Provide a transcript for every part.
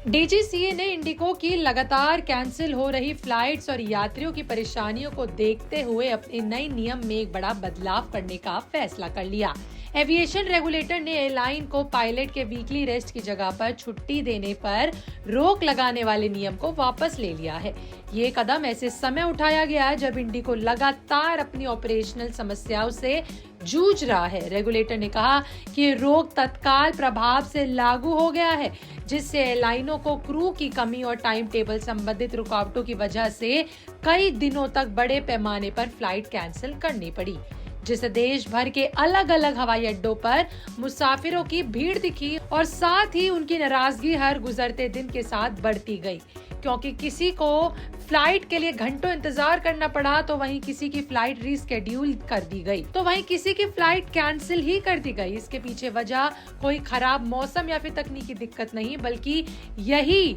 DGCA ने Indigo की लगातार कैंसिल हो रही फ्लाइट्स और यात्रियों की परेशानियों को देखते हुए अपने नए नियम में एक बड़ा बदलाव करने का फैसला कर लिया। एविएशन रेगुलेटर ने एयरलाइन को पायलट के वीकली रेस्ट की जगह पर छुट्टी देने पर रोक लगाने वाले नियम को वापस ले लिया है। ये कदम ऐसे समय उठाया गया है जब इंडिगो लगातार अपनी ऑपरेशनल समस्याओं से जूझ रहा है। रेगुलेटर ने कहा कि रोक तत्काल प्रभाव से लागू हो गया है, जिससे एयरलाइनों को क्रू की कमी और टाइम टेबल संबंधित रुकावटों की वजह से कई दिनों तक बड़े पैमाने पर फ्लाइट कैंसिल करनी पड़ी, जिससे देश भर के अलग अलग हवाई अड्डों पर मुसाफिरों की भीड़ दिखी और साथ ही उनकी नाराजगी हर गुजरते दिन के साथ बढ़ती गई, क्योंकि किसी को फ्लाइट के लिए घंटों इंतजार करना पड़ा, तो वहीं किसी की फ्लाइट रीस्केड्यूल कर दी गई, तो वहीं किसी की फ्लाइट कैंसिल ही कर दी गई। इसके पीछे वजह कोई खराब मौसम या फिर तकनीकी दिक्कत नहीं, बल्कि यही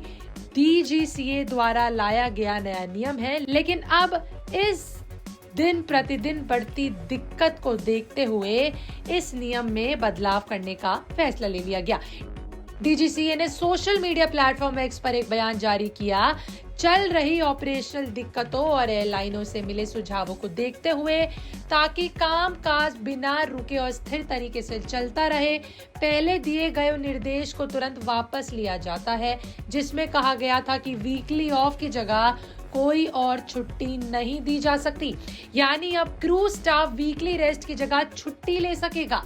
डीजीसीए द्वारा लाया गया नया नियम है। लेकिन अब इस दिन प्रतिदिन बढ़ती दिक्कत को देखते हुए इस नियम में बदलाव करने का फैसला ले लिया गया। डीजीसीए ने सोशल मीडिया प्लेटफॉर्म एक्स पर एक बयान जारी किया। चल रही ऑपरेशनल दिक्कतों और एयरलाइनों से मिले सुझावों को देखते हुए, ताकि कामकाज बिना रुके और स्थिर तरीके से चलता रहे, पहले दिए गए निर्देश को तुरंत वापस लिया जाता है, जिसमें कहा गया था कि वीकली ऑफ की जगह कोई और छुट्टी नहीं दी जा सकती। यानी अब क्रू स्टाफ वीकली रेस्ट की जगह छुट्टी ले सकेगा।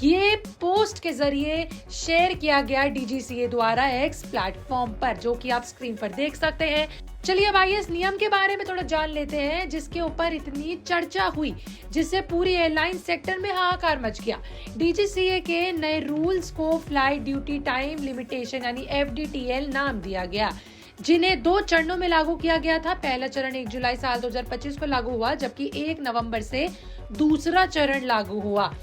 ये पोस्ट के जरिए शेयर किया गया डीजीसीए द्वारा एक्स प्लेटफॉर्म पर, जो कि आप स्क्रीन पर देख सकते हैं। चलिए अब आइए इस नियम के बारे में थोड़ा जान लेते हैं, जिसके ऊपर इतनी चर्चा हुई, जिससे पूरी एयरलाइन सेक्टर में हाहाकार मच गया। डीजीसीए के नए रूल्स को फ्लाइट ड्यूटी टाइम लिमिटेशन यानी एफडीटीएल नाम दिया गया, जिन्हें 2 चरणों में लागू किया गया था। पहला चरण 1 जुलाई साल 2025 को लागू हुआ, जबकि 1 नवंबर से दूसरा चरण लागू हुआ।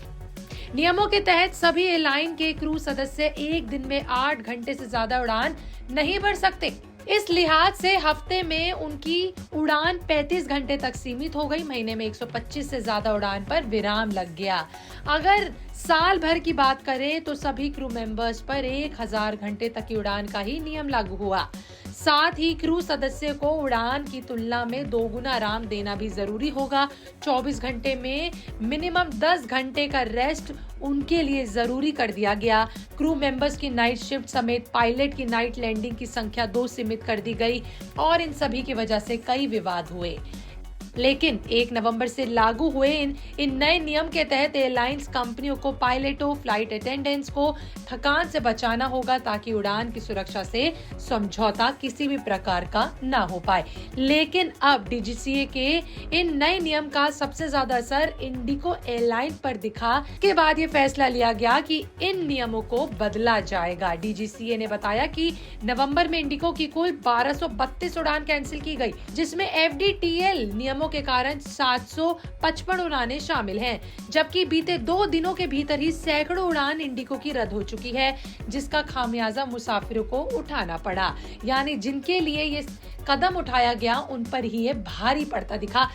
नियमों के तहत सभी एयरलाइन के क्रू सदस्य एक दिन में 8 घंटे से ज्यादा उड़ान नहीं भर सकते। इस लिहाज से हफ्ते में उनकी उड़ान 35 घंटे तक सीमित हो गई। महीने में 125 से ज्यादा उड़ान पर विराम लग गया। अगर साल भर की बात करें तो सभी क्रू मेंबर्स पर 1000 घंटे तक की उड़ान का ही नियम लागू हुआ। साथ ही क्रू सदस्य को उड़ान की तुलना में 2 गुना आराम देना भी जरूरी होगा। 24 घंटे में मिनिमम 10 घंटे का रेस्ट उनके लिए जरूरी कर दिया गया। क्रू मेंबर्स की नाइट शिफ्ट समेत पायलट की नाइट लैंडिंग की संख्या 2 सीमित कर दी गई और इन सभी की वजह से कई विवाद हुए। लेकिन 1 नवंबर से लागू हुए इन नए नियम के तहत एयरलाइंस कंपनियों को पायलटों, फ्लाइट अटेंडेंट्स को थकान से बचाना होगा, ताकि उड़ान की सुरक्षा से समझौता किसी भी प्रकार का ना हो पाए। लेकिन अब डीजीसीए के इन नए नियम का सबसे ज्यादा असर इंडिगो एयरलाइन पर दिखा। के बाद ये फैसला लिया गया कि इन नियमों को बदला जाएगा। डीजीसीए ने बताया कि नवंबर में इंडिगो की कुल 1232 उड़ान कैंसिल की गई, जिसमें एफडीटीएल नियमों के कारण 755 उड़ानें शामिल हैं, जबकि बीते 2 दिनों के भीतर ही सैकड़ों उड़ान इंडिगो की रद्द हो चुकी है, जिसका खामियाजा मुसाफिरों को उठाना पड़ा। यानी जिनके लिए ये कदम उठाया गया उन पर ही ये भारी पड़ता दिखा।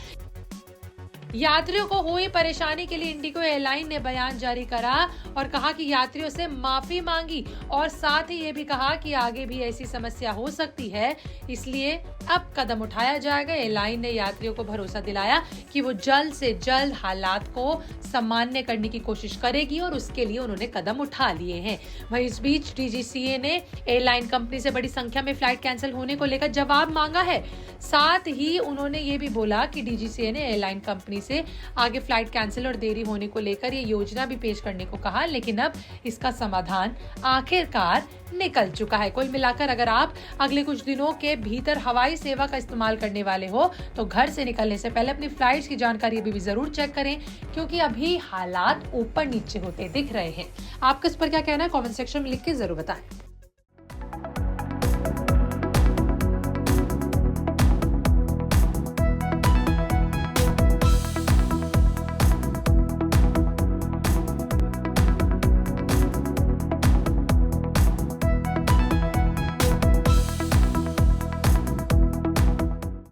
यात्रियों को हुई परेशानी के लिए इंडिगो एयरलाइन ने बयान जारी करा और कहा कि यात्रियों से माफी मांगी और साथ ही ये भी कहा कि आगे भी ऐसी समस्या हो सकती है, इसलिए अब कदम उठाया जाएगा। एयरलाइन ने यात्रियों को भरोसा दिलाया कि वो जल्द से जल्द हालात को सामान्य करने की कोशिश करेगी और उसके लिए उन्होंने कदम उठा लिए हैं। वहीं इस बीच डीजीसीए ने एयरलाइन कंपनी से बड़ी संख्या में फ्लाइट कैंसिल होने को लेकर जवाब मांगा है। साथ ही उन्होंने ये भी बोला कि डीजीसीए ने एयरलाइन कंपनी से आगे फ्लाइट कैंसिल और देरी होने को लेकर ये योजना भी पेश करने को कहा, लेकिन अब इसका समाधान आखिरकार निकल चुका है। कुल मिलाकर अगर आप अगले कुछ दिनों के भीतर हवाई सेवा का इस्तेमाल करने वाले हो तो घर से निकलने से पहले अपनी फ्लाइट्स की जानकारी भी जरूर चेक करें, क्योंकि अभी हालात ऊपर नीचे होते दिख रहे हैं। आपका इस पर क्या कहना है, कमेंट सेक्शन में लिख के जरूर बताएं।